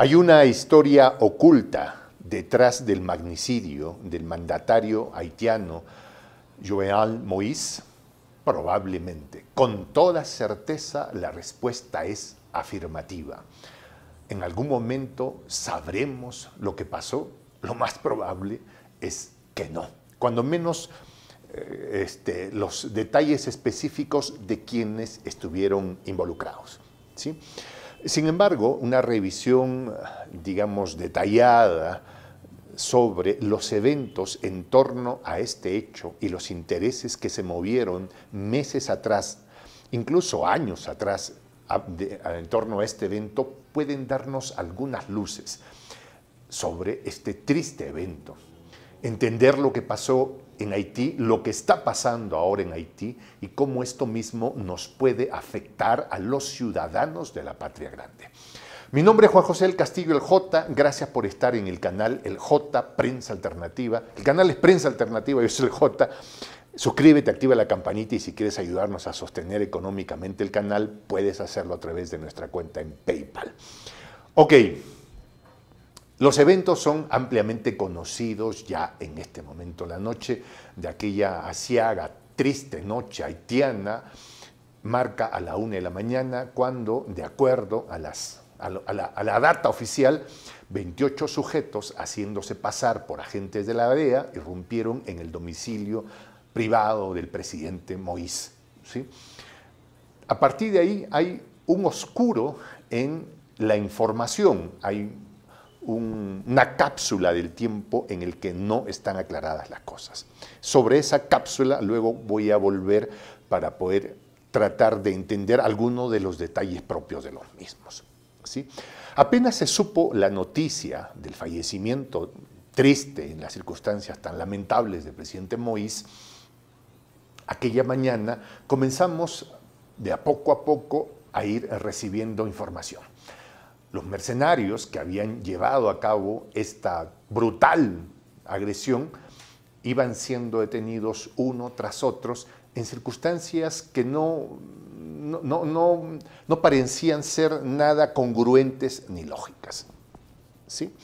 Hay una historia oculta detrás del magnicidio del mandatario haitiano Jovenel Moïse. Probablemente, con toda certeza, la respuesta es afirmativa. En algún momento sabremos lo que pasó. Lo más probable es que no. Cuando menos los detalles específicos de quienes estuvieron involucrados, ¿sí? Sin embargo, una revisión, digamos, detallada sobre los eventos en torno a este hecho y los intereses que se movieron meses atrás, incluso años atrás, en torno a este evento, pueden darnos algunas luces sobre este triste evento. Entender lo que pasó en Haití, lo que está pasando ahora en Haití y cómo esto mismo nos puede afectar a los ciudadanos de la patria grande. Mi nombre es Juan José del Castillo, el J. Gracias por estar en el canal El J Prensa Alternativa. El canal es Prensa Alternativa, yo soy el J. Suscríbete, activa la campanita y si quieres ayudarnos a sostener económicamente el canal, puedes hacerlo a través de nuestra cuenta en PayPal. Ok. Los eventos son ampliamente conocidos ya en este momento. La noche de aquella aciaga, triste noche haitiana marca a la 1 de la mañana cuando, de acuerdo a la data oficial, 28 sujetos haciéndose pasar por agentes de la DEA irrumpieron en el domicilio privado del presidente Moïse, ¿sí? A partir de ahí hay un oscuro en la información, hay una cápsula del tiempo en el que no están aclaradas las cosas. Sobre esa cápsula luego voy a volver para poder tratar de entender algunos de los detalles propios de los mismos, ¿sí? Apenas se supo la noticia del fallecimiento triste en las circunstancias tan lamentables del presidente Moïse, aquella mañana comenzamos de a poco a ir recibiendo información. Los mercenarios que habían llevado a cabo esta brutal agresión iban siendo detenidos uno tras otro en circunstancias que no parecían ser nada congruentes ni lógicas, ¿sí?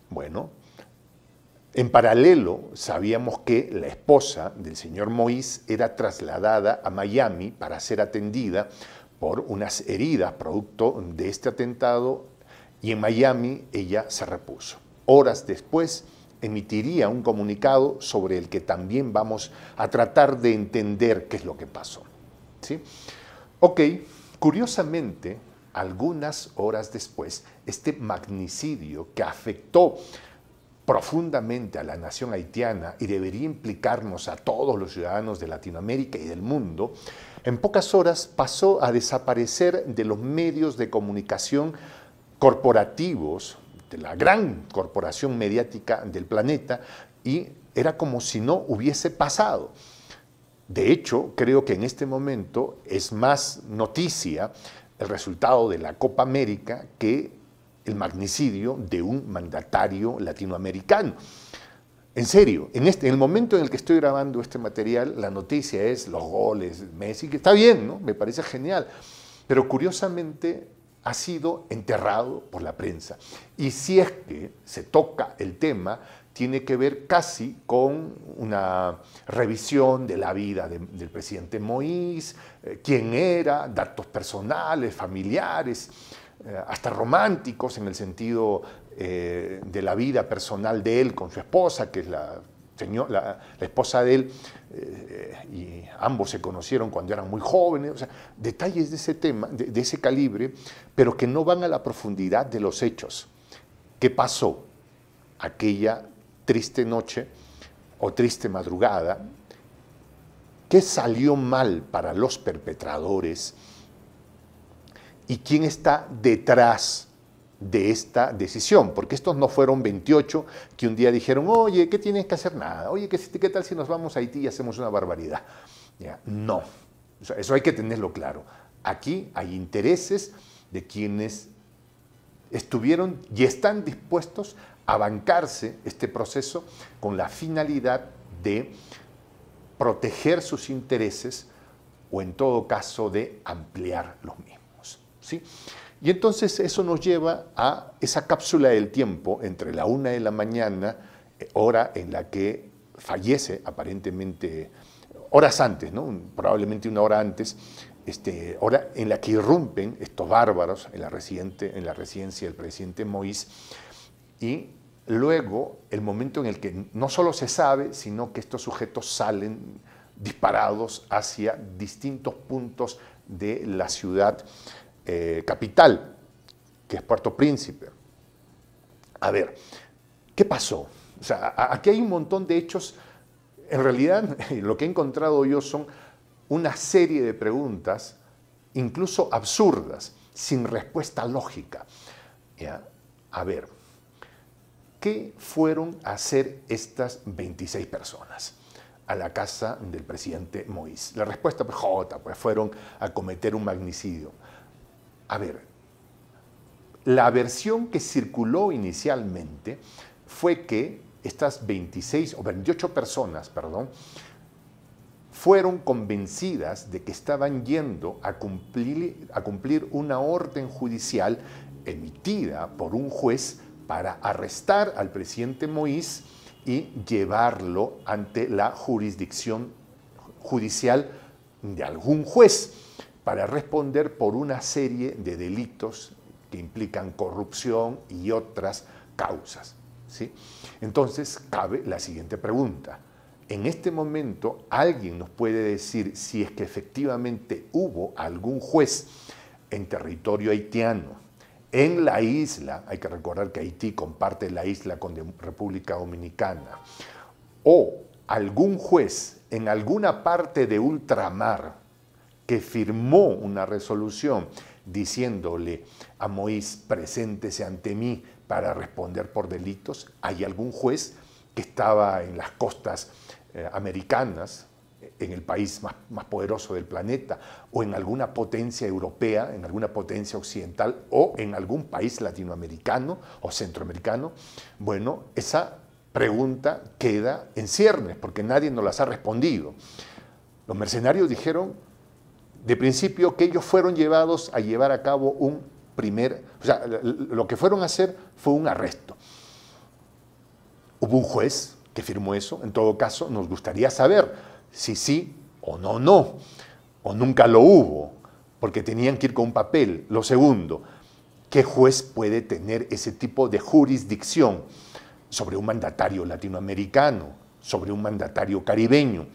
Bueno, en paralelo sabíamos que la esposa del señor Moïse era trasladada a Miami para ser atendida por unas heridas producto de este atentado y en Miami ella se repuso. Horas después emitiría un comunicado sobre el que también vamos a tratar de entender qué es lo que pasó, ¿sí? Ok, curiosamente, algunas horas después, este magnicidio que afectó profundamente a la nación haitiana y debería implicarnos a todos los ciudadanos de Latinoamérica y del mundo, en pocas horas pasó a desaparecer de los medios de comunicación corporativos, de la gran corporación mediática del planeta, y era como si no hubiese pasado. De hecho, creo que en este momento es más noticia el resultado de la Copa América que el magnicidio de un mandatario latinoamericano. En serio, en el momento en el que estoy grabando este material, la noticia es los goles, Messi, que está bien, ¿no? Me parece genial, pero curiosamente ha sido enterrado por la prensa. Y si es que se toca el tema, tiene que ver casi con una revisión de la vida del presidente Moïse, quién era, datos personales, familiares, hasta románticos en el sentido de la vida personal de él con su esposa, que es la esposa de él, y ambos se conocieron cuando eran muy jóvenes, o sea, detalles de ese tema, de ese calibre, pero que no van a la profundidad de los hechos. ¿Qué pasó aquella triste noche o triste madrugada? ¿Qué salió mal para los perpetradores? ¿Y quién está detrás de esta decisión? Porque estos no fueron 28 que un día dijeron, oye, ¿qué tienes que hacer? Nada. Oye, ¿qué tal si nos vamos a Haití y hacemos una barbaridad? ¿Ya? No. O sea, eso hay que tenerlo claro. Aquí hay intereses de quienes estuvieron y están dispuestos a bancarse este proceso con la finalidad de proteger sus intereses o en todo caso de ampliar los mismos, ¿sí? Y entonces eso nos lleva a esa cápsula del tiempo entre la 1 de la mañana, hora en la que fallece, aparentemente horas antes, ¿no? Probablemente una hora antes, hora en la que irrumpen estos bárbaros en la residencia del presidente Moïse, y luego el momento en el que no solo se sabe, sino que estos sujetos salen disparados hacia distintos puntos de la ciudad capital, que es Puerto Príncipe. A ver, ¿qué pasó? O sea, aquí hay un montón de hechos. En realidad, lo que he encontrado yo son una serie de preguntas, incluso absurdas, sin respuesta lógica. ¿Ya? A ver, ¿qué fueron a hacer estas 26 personas a la casa del presidente Moïse? La respuesta, pues fueron a cometer un magnicidio. A ver, la versión que circuló inicialmente fue que estas 26 o 28 personas, perdón, fueron convencidas de que estaban yendo a cumplir una orden judicial emitida por un juez para arrestar al presidente Moïse y llevarlo ante la jurisdicción judicial de algún juez para responder por una serie de delitos que implican corrupción y otras causas, ¿sí? Entonces, cabe la siguiente pregunta. En este momento, ¿alguien nos puede decir si es que efectivamente hubo algún juez en territorio haitiano, en la isla? Hay que recordar que Haití comparte la isla con República Dominicana, o algún juez en alguna parte de ultramar que firmó una resolución diciéndole a Moïse, preséntese ante mí para responder por delitos. ¿Hay algún juez que estaba en las costas americanas, en el país más poderoso del planeta, o en alguna potencia europea, en alguna potencia occidental, o en algún país latinoamericano o centroamericano? Bueno, esa pregunta queda en ciernes, porque nadie nos las ha respondido. Los mercenarios dijeron, de principio, que ellos fueron llevados a llevar a cabo lo que fueron a hacer fue un arresto. ¿Hubo un juez que firmó eso? En todo caso, nos gustaría saber si sí o no, o nunca lo hubo, porque tenían que ir con un papel. Lo segundo, ¿qué juez puede tener ese tipo de jurisdicción sobre un mandatario latinoamericano, sobre un mandatario caribeño?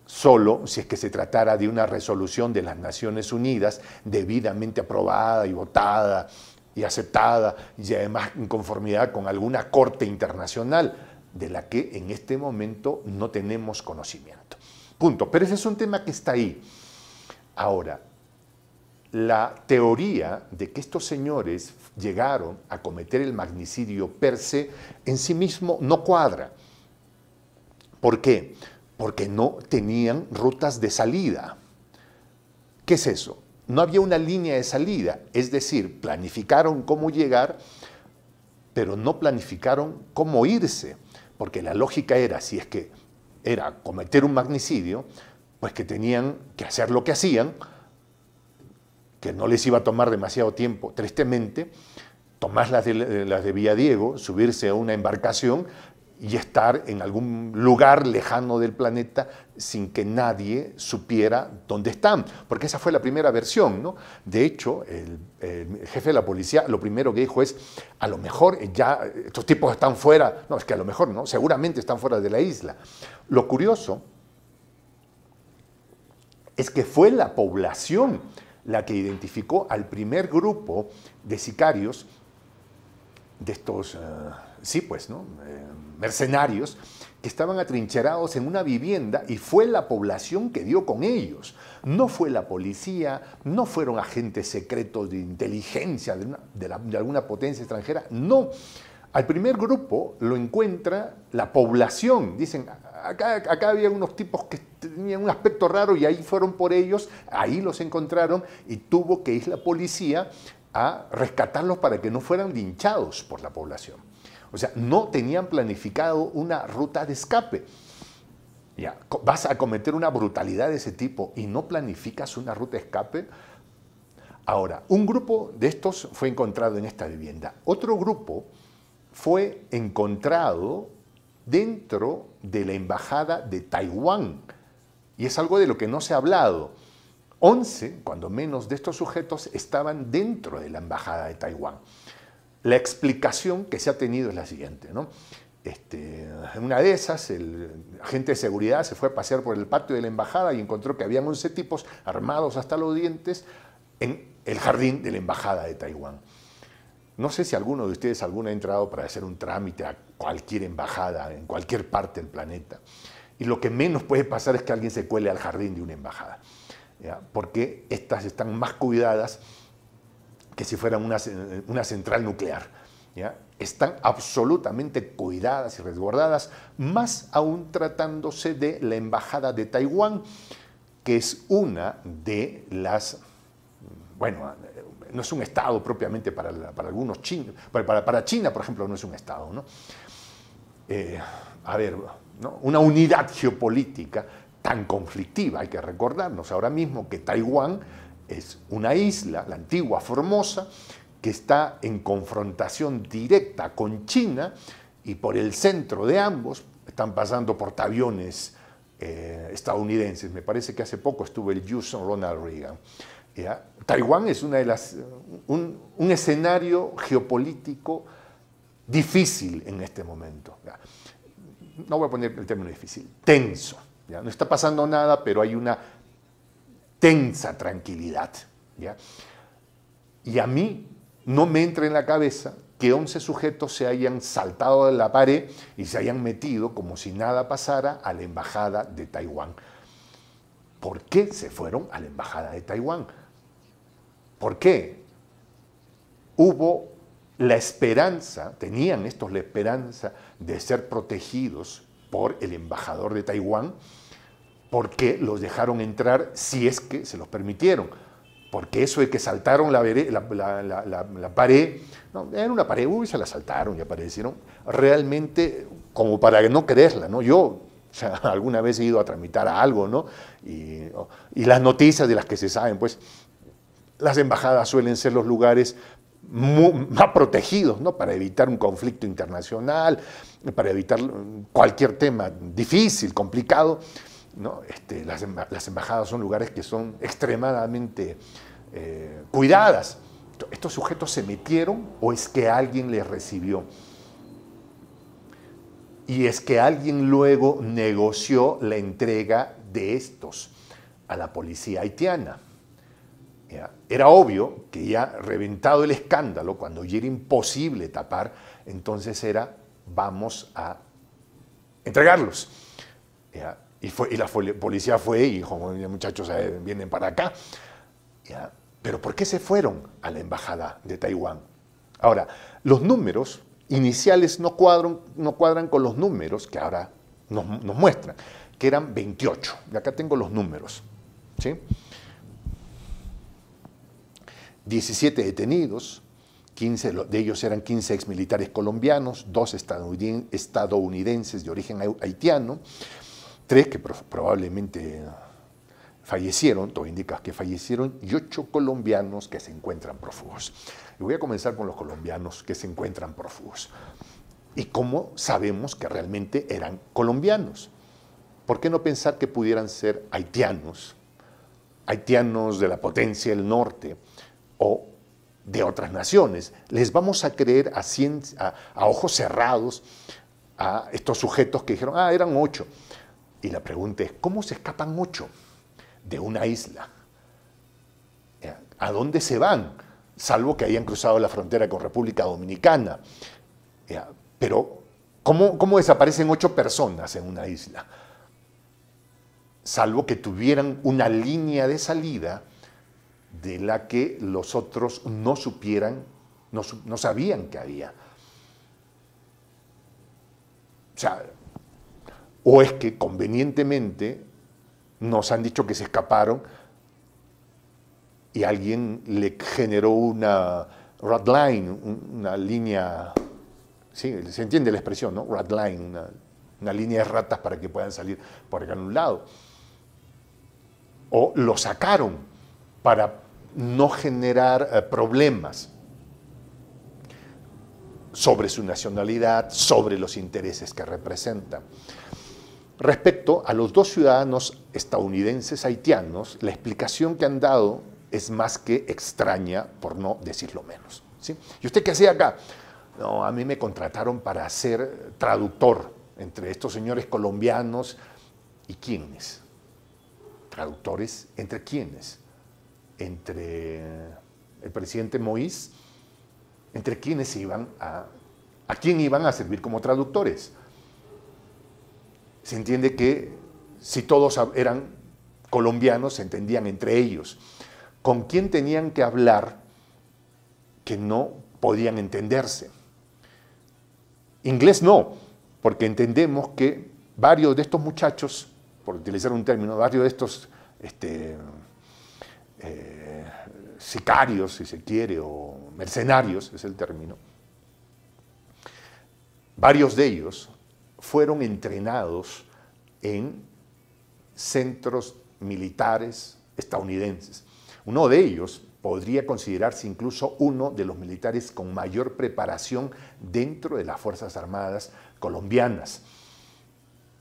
Solo si es que se tratara de una resolución de las Naciones Unidas debidamente aprobada y votada y aceptada, y además en conformidad con alguna corte internacional de la que en este momento no tenemos conocimiento. Punto. Pero ese es un tema que está ahí. Ahora, la teoría de que estos señores llegaron a cometer el magnicidio per se en sí mismo no cuadra. ¿Por qué? Porque no tenían rutas de salida. ¿Qué es eso? No había una línea de salida, es decir, planificaron cómo llegar, pero no planificaron cómo irse, porque la lógica era, si es que era cometer un magnicidio, pues que tenían que hacer lo que hacían, que no les iba a tomar demasiado tiempo, tristemente, tomar las de Villadiego, subirse a una embarcación y estar en algún lugar lejano del planeta sin que nadie supiera dónde están, porque esa fue la primera versión, ¿no? De hecho, el jefe de la policía lo primero que dijo es, a lo mejor ya estos tipos están fuera, no, es que a lo mejor no, seguramente están fuera de la isla. Lo curioso es que fue la población la que identificó al primer grupo de sicarios, de estos, mercenarios, que estaban atrincherados en una vivienda, y fue la población que dio con ellos. No fue la policía, no fueron agentes secretos de inteligencia de alguna potencia extranjera, no. Al primer grupo lo encuentra la población. Dicen, acá había unos tipos que tenían un aspecto raro y ahí fueron por ellos, ahí los encontraron y tuvo que ir la policía a rescatarlos para que no fueran linchados por la población. O sea, no tenían planificado una ruta de escape. Ya, vas a cometer una brutalidad de ese tipo y no planificas una ruta de escape. Ahora, un grupo de estos fue encontrado en esta vivienda. Otro grupo fue encontrado dentro de la embajada de Taiwán. Y es algo de lo que no se ha hablado. 11, cuando menos, de estos sujetos estaban dentro de la embajada de Taiwán. La explicación que se ha tenido es la siguiente, ¿no? En una de esas, el agente de seguridad se fue a pasear por el patio de la embajada y encontró que habían 11 tipos armados hasta los dientes en el jardín de la embajada de Taiwán. No sé si alguno de ustedes ha entrado para hacer un trámite a cualquier embajada en cualquier parte del planeta. Y lo que menos puede pasar es que alguien se cuele al jardín de una embajada, ¿ya? Porque estas están más cuidadas que si fueran una central nuclear, ¿ya? Están absolutamente cuidadas y resguardadas, más aún tratándose de la embajada de Taiwán, que es una de las, bueno, no es un estado propiamente para algunos chinos, para China, por ejemplo, no es un estado, ¿no? ¿no? Una unidad geopolítica tan conflictiva, hay que recordarnos ahora mismo que Taiwán es una isla, la antigua Formosa, que está en confrontación directa con China y por el centro de ambos están pasando portaaviones estadounidenses. Me parece que hace poco estuvo el Houston Ronald Reagan. ¿Ya? Taiwán es una de un escenario geopolítico difícil en este momento. ¿Ya? No voy a poner el término difícil, tenso. ¿Ya? No está pasando nada, pero hay una tensa tranquilidad. ¿Ya? Y a mí no me entra en la cabeza que 11 sujetos se hayan saltado de la pared y se hayan metido como si nada pasara a la embajada de Taiwán. ¿Por qué se fueron a la embajada de Taiwán? ¿Por qué? Hubo la esperanza, tenían estos la esperanza de ser protegidos por el embajador de Taiwán, porque los dejaron entrar si es que se los permitieron. Porque eso de que saltaron la pared, no, era una pared, se la saltaron y aparecieron, realmente como para no creerla, ¿no? Yo, o sea, alguna vez he ido a tramitar algo, ¿no? Y las noticias de las que se saben, pues, las embajadas suelen ser los lugares más protegidos, ¿no? Para evitar un conflicto internacional, para evitar cualquier tema difícil, complicado, ¿no? Las embajadas son lugares que son extremadamente cuidadas. ¿Estos sujetos se metieron o es que alguien les recibió? Y es que alguien luego negoció la entrega de estos a la policía haitiana. ¿Ya? Era obvio que ya reventado el escándalo, cuando ya era imposible tapar, entonces era, vamos a entregarlos. ¿Ya? Y la policía fue y dijo, muchachos, vienen para acá. ¿Ya? Pero ¿por qué se fueron a la embajada de Taiwán? Ahora, los números iniciales no cuadran con los números que ahora nos muestran, que eran 28. Y acá tengo los números, ¿sí? 17 detenidos, 15 de ellos eran 15 exmilitares colombianos, 2 estadounidenses de origen haitiano, 3 que probablemente fallecieron, todo indica que fallecieron, y 8 colombianos que se encuentran prófugos. Y voy a comenzar con los colombianos que se encuentran prófugos. ¿Y cómo sabemos que realmente eran colombianos? ¿Por qué no pensar que pudieran ser haitianos, haitianos de la potencia del norte o de otras naciones? Les vamos a creer a ojos cerrados a estos sujetos que dijeron, eran 8. Y la pregunta es, ¿cómo se escapan 8 de una isla? ¿A dónde se van? Salvo que hayan cruzado la frontera con República Dominicana. Pero, ¿cómo desaparecen 8 personas en una isla? Salvo que tuvieran una línea de salida de la que los otros no supieran, no sabían que había. O sea, o es que convenientemente nos han dicho que se escaparon y alguien le generó una red line, una línea, sí, se entiende la expresión, ¿no? Red line, una línea de ratas para que puedan salir por acá en un lado. O lo sacaron para no generar problemas sobre su nacionalidad, sobre los intereses que representa. Respecto a los dos ciudadanos estadounidenses haitianos, la explicación que han dado es más que extraña, por no decirlo menos, ¿sí? ¿Y usted qué hacía acá? No, a mí me contrataron para ser traductor entre estos señores colombianos. ¿Y quiénes? ¿Traductores entre quiénes? Entre el presidente Moïse, entre quiénes a quién iban a servir como traductores. Se entiende que si todos eran colombianos, se entendían entre ellos. ¿Con quién tenían que hablar que no podían entenderse? Inglés no, porque entendemos que varios de estos muchachos, por utilizar un término, varios de estos sicarios, si se quiere, o mercenarios, es el término, varios de ellos fueron entrenados en centros militares estadounidenses. Uno de ellos podría considerarse incluso uno de los militares con mayor preparación dentro de las Fuerzas Armadas colombianas,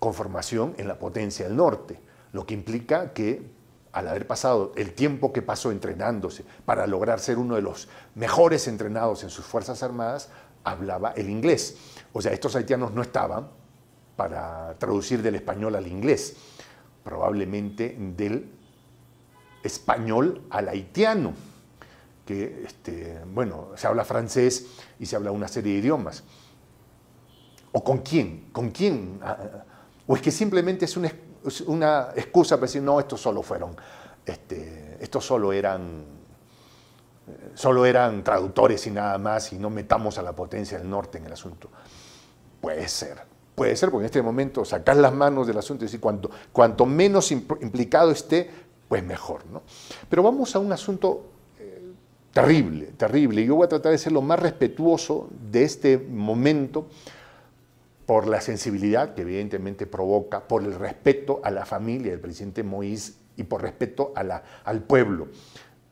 con formación en la potencia del norte, lo que implica que al haber pasado el tiempo que pasó entrenándose para lograr ser uno de los mejores entrenados en sus Fuerzas Armadas, hablaba el inglés. O sea, estos haitianos no estaban para traducir del español al inglés, probablemente del español al haitiano, que bueno, se habla francés y se habla una serie de idiomas. ¿O con quién? ¿Con quién? ¿O es que simplemente es una excusa para decir, no, estos solo fueron, estos solo eran traductores y nada más, y no metamos a la potencia del norte en el asunto? Puede ser, porque en este momento sacar las manos del asunto y decir cuanto menos implicado esté, pues mejor, ¿no? Pero vamos a un asunto terrible, terrible. Yo voy a tratar de ser lo más respetuoso de este momento por la sensibilidad que evidentemente provoca, por el respeto a la familia del presidente Moïse y por respeto al pueblo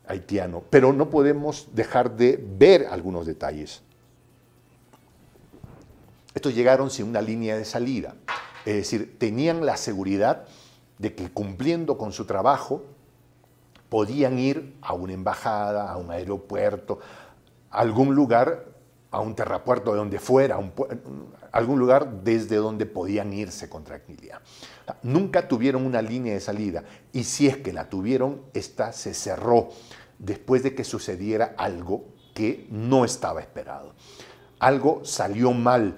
haitiano. Pero no podemos dejar de ver algunos detalles. Estos llegaron sin una línea de salida, es decir, tenían la seguridad de que cumpliendo con su trabajo podían ir a una embajada, a un aeropuerto, a algún lugar, a un terrapuerto de donde fuera, algún lugar desde donde podían irse con tranquilidad. Nunca tuvieron una línea de salida, y si es que la tuvieron, esta se cerró después de que sucediera algo que no estaba esperado. Algo salió mal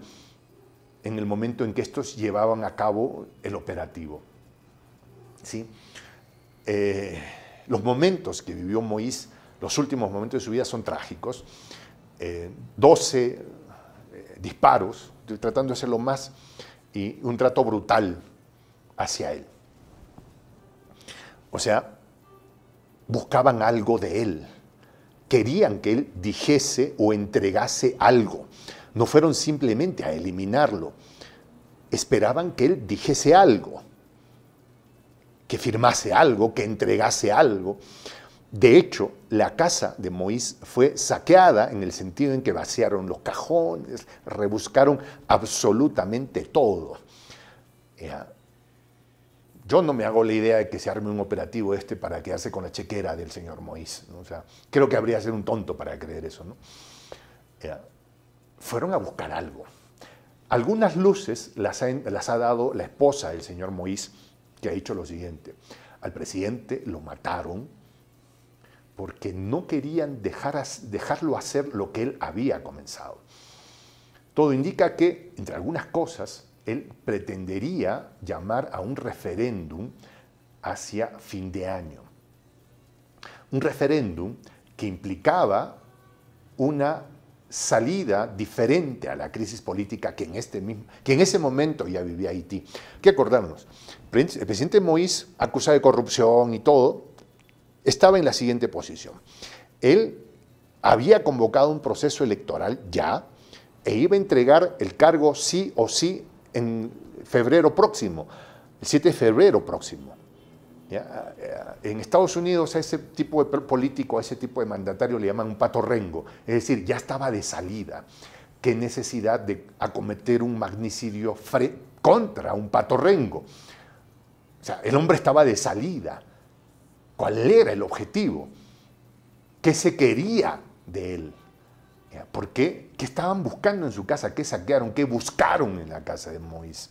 en el momento en que estos llevaban a cabo el operativo. ¿Sí? Los momentos que vivió Moïse, los últimos momentos de su vida, son trágicos. 12 disparos, estoy tratando de hacerlo más, y un trato brutal hacia él. O sea, buscaban algo de él, querían que él dijese o entregase algo. No fueron simplemente a eliminarlo, esperaban que él dijese algo, que firmase algo, que entregase algo. De hecho, la casa de Moïse fue saqueada en el sentido en que vaciaron los cajones, rebuscaron absolutamente todo. Yo no me hago la idea de que se arme un operativo para quedarse con la chequera del señor Moïse, ¿no? O sea, creo que habría que ser un tonto para creer eso, ¿no? Fueron a buscar algo. Algunas luces las ha dado la esposa del señor Moïse, que ha dicho lo siguiente: al presidente lo mataron porque no querían dejarlo hacer lo que él había comenzado. Todo indica que, entre algunas cosas, él pretendería llamar a un referéndum hacia fin de año. Un referéndum que implicaba una salida diferente a la crisis política que en ese momento ya vivía Haití. Hay que acordarnos, el presidente Moïse, acusado de corrupción y todo, estaba en la siguiente posición. Él había convocado un proceso electoral ya e iba a entregar el cargo sí o sí en febrero próximo, el 7 de febrero próximo. ¿Ya? En Estados Unidos a ese tipo de político, a ese tipo de mandatario le llaman un pato rengo, es decir, ya estaba de salida. ¿Qué necesidad de acometer un magnicidio contra un pato rengo? O sea, el hombre estaba de salida. ¿Cuál era el objetivo? ¿Qué se quería de él? ¿Por qué? ¿Qué estaban buscando en su casa? ¿Qué saquearon? ¿Qué buscaron en la casa de Moïse?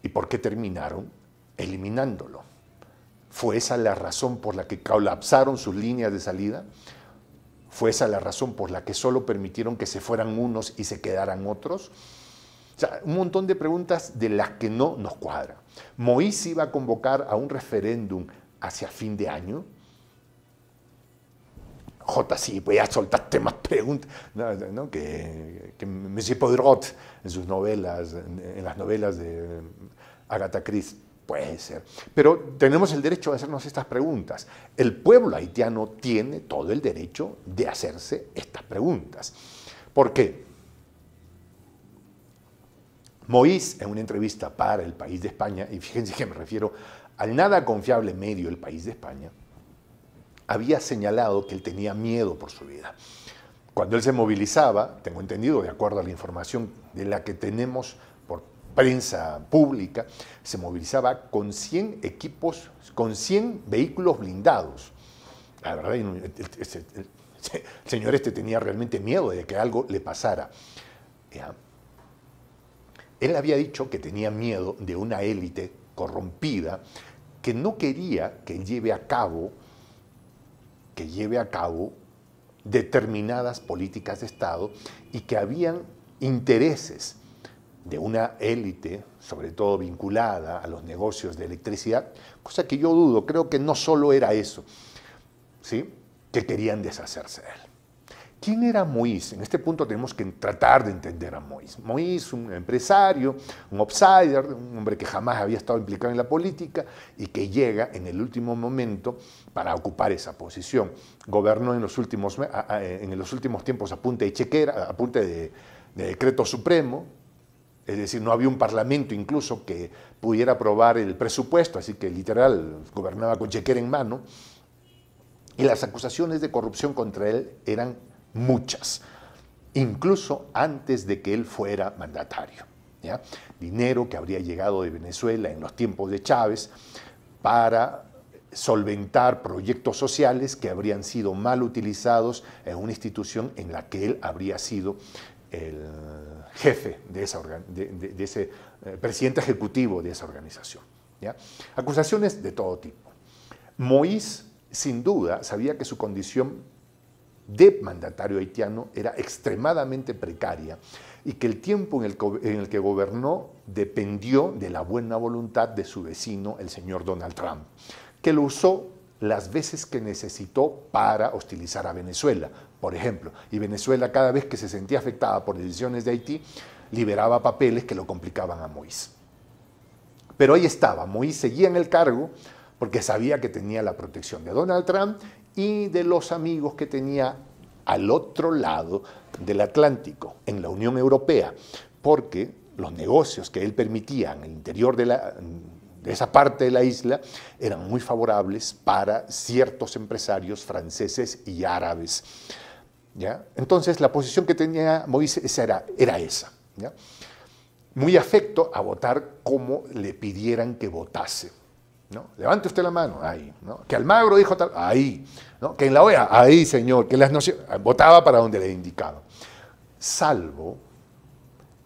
¿Y por qué terminaron eliminándolo? ¿Fue esa la razón por la que colapsaron sus líneas de salida? ¿Fue esa la razón por la que solo permitieron que se fueran unos y se quedaran otros? O sea, un montón de preguntas de las que no nos cuadran. Moïse iba a convocar a un referéndum hacia fin de año. Sí, pues ya soltaste más preguntas, ¿no? que Monsieur Poirot en sus novelas, en las novelas de Agatha Christie. Puede ser. Pero tenemos el derecho de hacernos estas preguntas. El pueblo haitiano tiene todo el derecho de hacerse estas preguntas. ¿Por qué? Moïse, en una entrevista para El País de España, y fíjense que me refiero al nada confiable medio El País de España, había señalado que él tenía miedo por su vida. Cuando él se movilizaba, tengo entendido, de acuerdo a la información de la que tenemos por prensa pública, se movilizaba con 100 equipos, con 100 vehículos blindados. La verdad, el señor tenía realmente miedo de que algo le pasara. Él había dicho que tenía miedo de una élite corrompida que no quería que él lleve a cabo determinadas políticas de Estado y que habían intereses de una élite, sobre todo vinculada a los negocios de electricidad, cosa que yo dudo, creo que no solo era eso, ¿sí?, que querían deshacerse de él. ¿Quién era Moïse? En este punto tenemos que tratar de entender a Moïse. Moïse, un empresario, un outsider, un hombre que jamás había estado implicado en la política y que llega en el último momento para ocupar esa posición. Gobernó en los últimos tiempos a punta de chequera, a punta de decreto supremo, es decir, no había un parlamento incluso que pudiera aprobar el presupuesto, así que literal gobernaba con chequera en mano, y las acusaciones de corrupción contra él eran muchas, incluso antes de que él fuera mandatario. ¿Ya? Dinero que habría llegado de Venezuela en los tiempos de Chávez para solventar proyectos sociales que habrían sido mal utilizados en una institución en la que él habría sido el jefe de ese presidente ejecutivo de esa organización. ¿Ya? Acusaciones de todo tipo. Moïse, sin duda, sabía que su condición de mandatario haitiano era extremadamente precaria y que el tiempo en el que gobernó dependió de la buena voluntad de su vecino, el señor Donald Trump, que lo usó las veces que necesitó para hostilizar a Venezuela, por ejemplo. Y Venezuela, cada vez que se sentía afectada por decisiones de Haití, liberaba papeles que lo complicaban a Moïse. Pero ahí estaba, Moïse seguía en el cargo porque sabía que tenía la protección de Donald Trump y de los amigos que tenía al otro lado del Atlántico, en la Unión Europea, porque los negocios que él permitía en el interior de esa parte de la isla eran muy favorables para ciertos empresarios franceses y árabes. ¿Ya? Entonces, la posición que tenía Moïse era esa. ¿Ya? Muy afecto a votar como le pidieran que votase. ¿No? Levante usted la mano, ahí. ¿No? Que Almagro dijo tal, ahí. ¿No? Que en la OEA, ahí, señor. Que las naciones, votaba para donde le indicaba. Salvo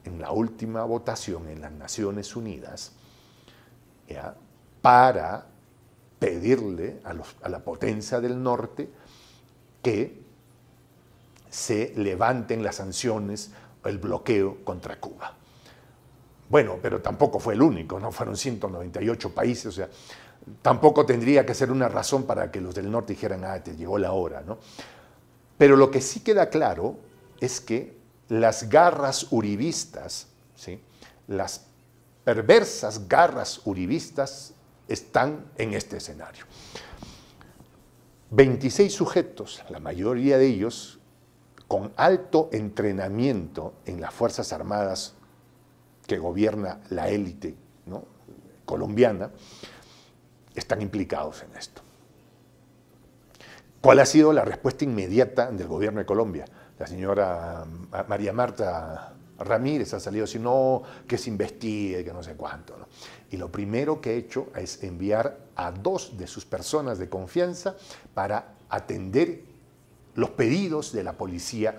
en la última votación en las Naciones Unidas, ¿ya?, para pedirle a la potencia del norte que se levanten las sanciones o el bloqueo contra Cuba. Bueno, pero tampoco fue el único, ¿no? Fueron 198 países, o sea, tampoco tendría que ser una razón para que los del norte dijeran, te llegó la hora, ¿no? Pero lo que sí queda claro es que las garras uribistas, ¿sí?, las perversas garras uribistas están en este escenario. 26 sujetos, la mayoría de ellos con alto entrenamiento en las Fuerzas Armadas que gobierna la élite, ¿no?, colombiana, están implicados en esto. ¿Cuál ha sido la respuesta inmediata del gobierno de Colombia? La señora María Marta Ramírez ha salido así, no, que se investigue, que no sé cuánto, ¿no? Y lo primero que ha hecho es enviar a 2 de sus personas de confianza para atender los pedidos de la policía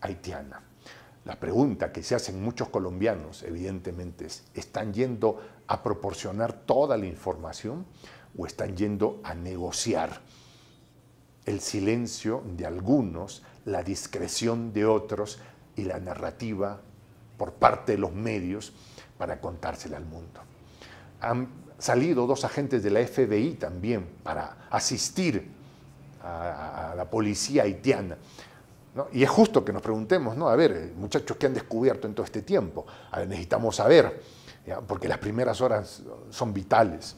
haitiana. La pregunta que se hacen muchos colombianos, evidentemente, es: ¿están yendo a proporcionar toda la información o están yendo a negociar el silencio de algunos, la discreción de otros y la narrativa por parte de los medios para contársela al mundo? Han salido 2 agentes de la FBI también para asistir a la policía haitiana, ¿no? Y es justo que nos preguntemos, ¿no? A ver, muchachos, ¿qué han descubierto en todo este tiempo? A ver, necesitamos saber, ¿ya? Porque las primeras horas son vitales.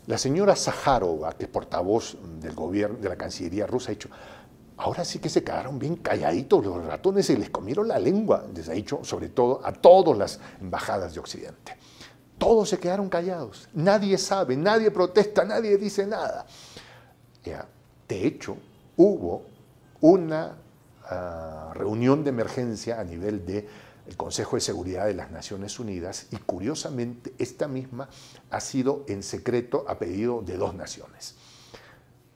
La señora Zaharova, que es portavoz del gobierno, de la Cancillería rusa, ha dicho: ahora sí que se quedaron bien calladitos los ratones, se les comieron la lengua, les ha dicho, sobre todo a todas las embajadas de Occidente. Todos se quedaron callados, nadie sabe, nadie protesta, nadie dice nada. Ya, de hecho, hubo una reunión de emergencia a nivel del Consejo de Seguridad de las Naciones Unidas y, curiosamente, esta misma ha sido en secreto a pedido de 2 naciones,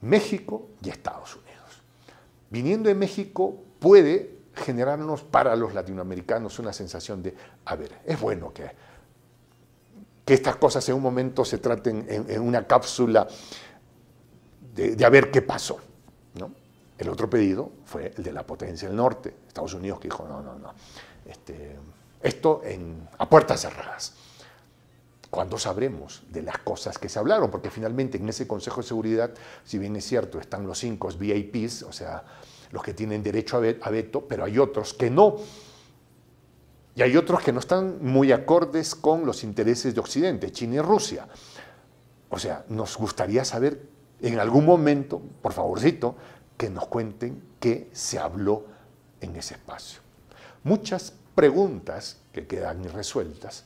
México y Estados Unidos. Viniendo de México puede generarnos para los latinoamericanos una sensación de: a ver, es bueno que estas cosas en un momento se traten en una cápsula de a ver qué pasó, ¿no? El otro pedido fue el de la potencia del norte, Estados Unidos, que dijo: no, esto a puertas cerradas. ¿Cuándo sabremos de las cosas que se hablaron? Porque finalmente en ese Consejo de Seguridad, si bien es cierto, están los 5 VIPs, o sea, los que tienen derecho a veto, pero hay otros que no. Y hay otros que no están muy acordes con los intereses de Occidente, China y Rusia. O sea, nos gustaría saber en algún momento, por favorcito, que nos cuenten qué se habló en ese espacio. Muchas preguntas que quedan irresueltas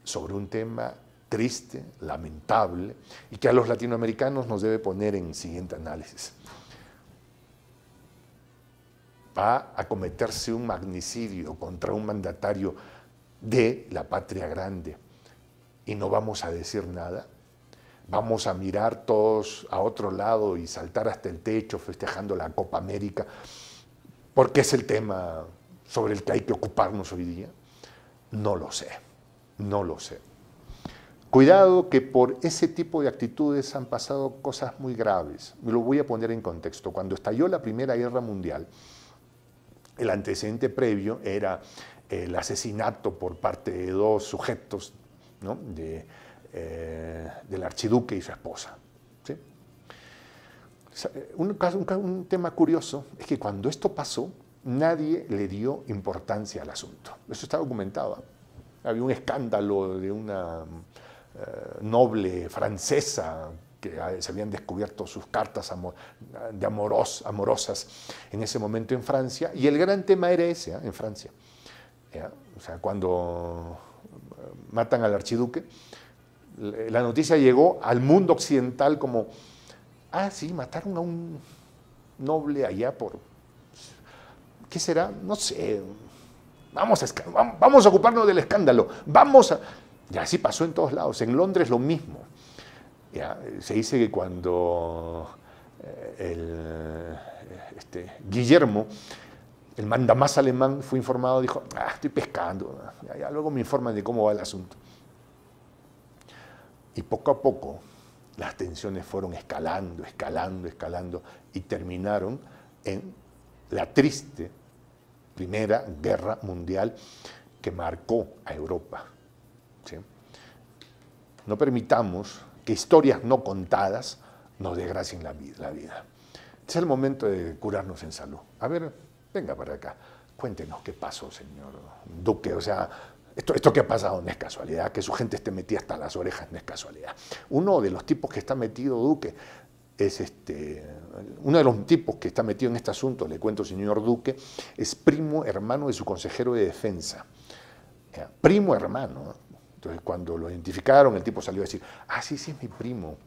sobre un tema triste, lamentable, y que a los latinoamericanos nos debe poner en siguiente análisis. Va a cometerse un magnicidio contra un mandatario de la patria grande y no vamos a decir nada. Vamos a mirar todos a otro lado y saltar hasta el techo festejando la Copa América, porque es el tema sobre el que hay que ocuparnos hoy día. No lo sé, no lo sé. Cuidado, que por ese tipo de actitudes han pasado cosas muy graves. Me lo voy a poner en contexto. Cuando estalló la Primera Guerra Mundial, el antecedente previo era el asesinato por parte de 2 sujetos, ¿no? Del archiduque y su esposa, ¿sí? Un tema curioso es que cuando esto pasó, nadie le dio importancia al asunto. Eso está documentado. Había un escándalo de una noble francesa que se habían descubierto sus cartas amorosas en ese momento en Francia, y el gran tema era ese, en Francia. O sea, cuando matan al archiduque, la noticia llegó al mundo occidental como: ah, sí, mataron a un noble allá por... ¿Qué será? No sé. Vamos a ocuparnos del escándalo. Y así pasó en todos lados. En Londres lo mismo. Ya, se dice que cuando Guillermo, el mandamás alemán, fue informado, dijo: estoy pescando. Ya luego me informan de cómo va el asunto. Y poco a poco las tensiones fueron escalando y terminaron en la triste Primera Guerra Mundial que marcó a Europa, ¿sí? No permitamos que historias no contadas nos desgracien la vida. Es el momento de curarnos en salud. A ver, venga para acá, cuéntenos qué pasó, señor Duque. O sea, esto que ha pasado no es casualidad, que su gente esté metida hasta las orejas no es casualidad. Uno de los tipos que está metido, Duque, es uno de los tipos que está metido en este asunto, le cuento, señor Duque, es primo hermano de su consejero de defensa. Primo hermano. Entonces, cuando lo identificaron, el tipo salió a decir: sí, es mi primo.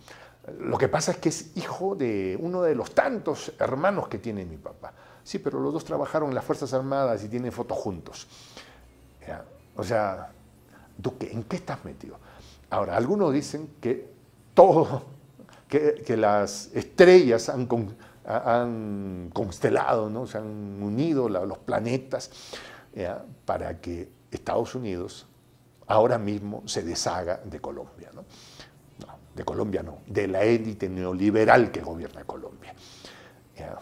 Lo que pasa es que es hijo de uno de los tantos hermanos que tiene mi papá. Sí, pero los dos trabajaron en las Fuerzas Armadas y tienen fotos juntos. ¿Ya? O sea, Duque, ¿en qué estás metido? Ahora, algunos dicen que todo, que las estrellas han constelado, ¿no? Se han unido los planetas, ¿ya? Para que Estados Unidos ahora mismo se deshaga de Colombia, ¿no? No, de Colombia no, de la élite neoliberal que gobierna Colombia. ¿Ya?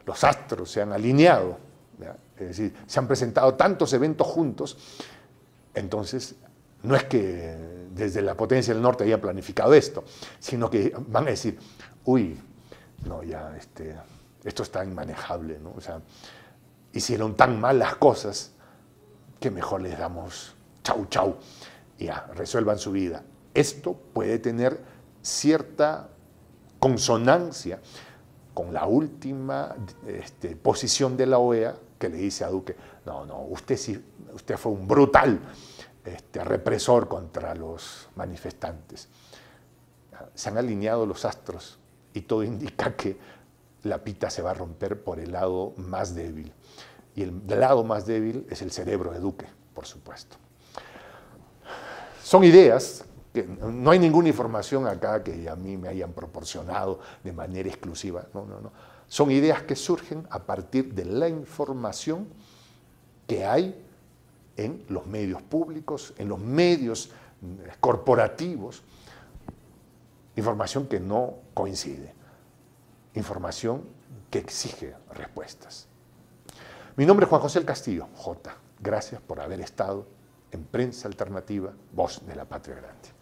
Los astros se han alineado, ¿ya? Es decir, se han presentado tantos eventos juntos, entonces no es que desde la potencia del norte hayan planificado esto, sino que van a decir, uy, no, ya, esto está inmanejable, ¿no? O sea, hicieron tan mal las cosas que mejor les damos chau, chau, y ya, resuelvan su vida. Esto puede tener cierta consonancia con la última posición de la OEA que le dice a Duque, no, usted fue un brutal represor contra los manifestantes. Se han alineado los astros y todo indica que la pita se va a romper por el lado más débil. Y el lado más débil es el cerebro de Duque, por supuesto. Son ideas que no hay ninguna información acá que a mí me hayan proporcionado de manera exclusiva. No. Son ideas que surgen a partir de la información que hay en los medios públicos, en los medios corporativos, información que no coincide, información que exige respuestas. Mi nombre es Juan José El Castillo, J. Gracias por haber estado en Prensa Alternativa, Voz de la Patria Grande.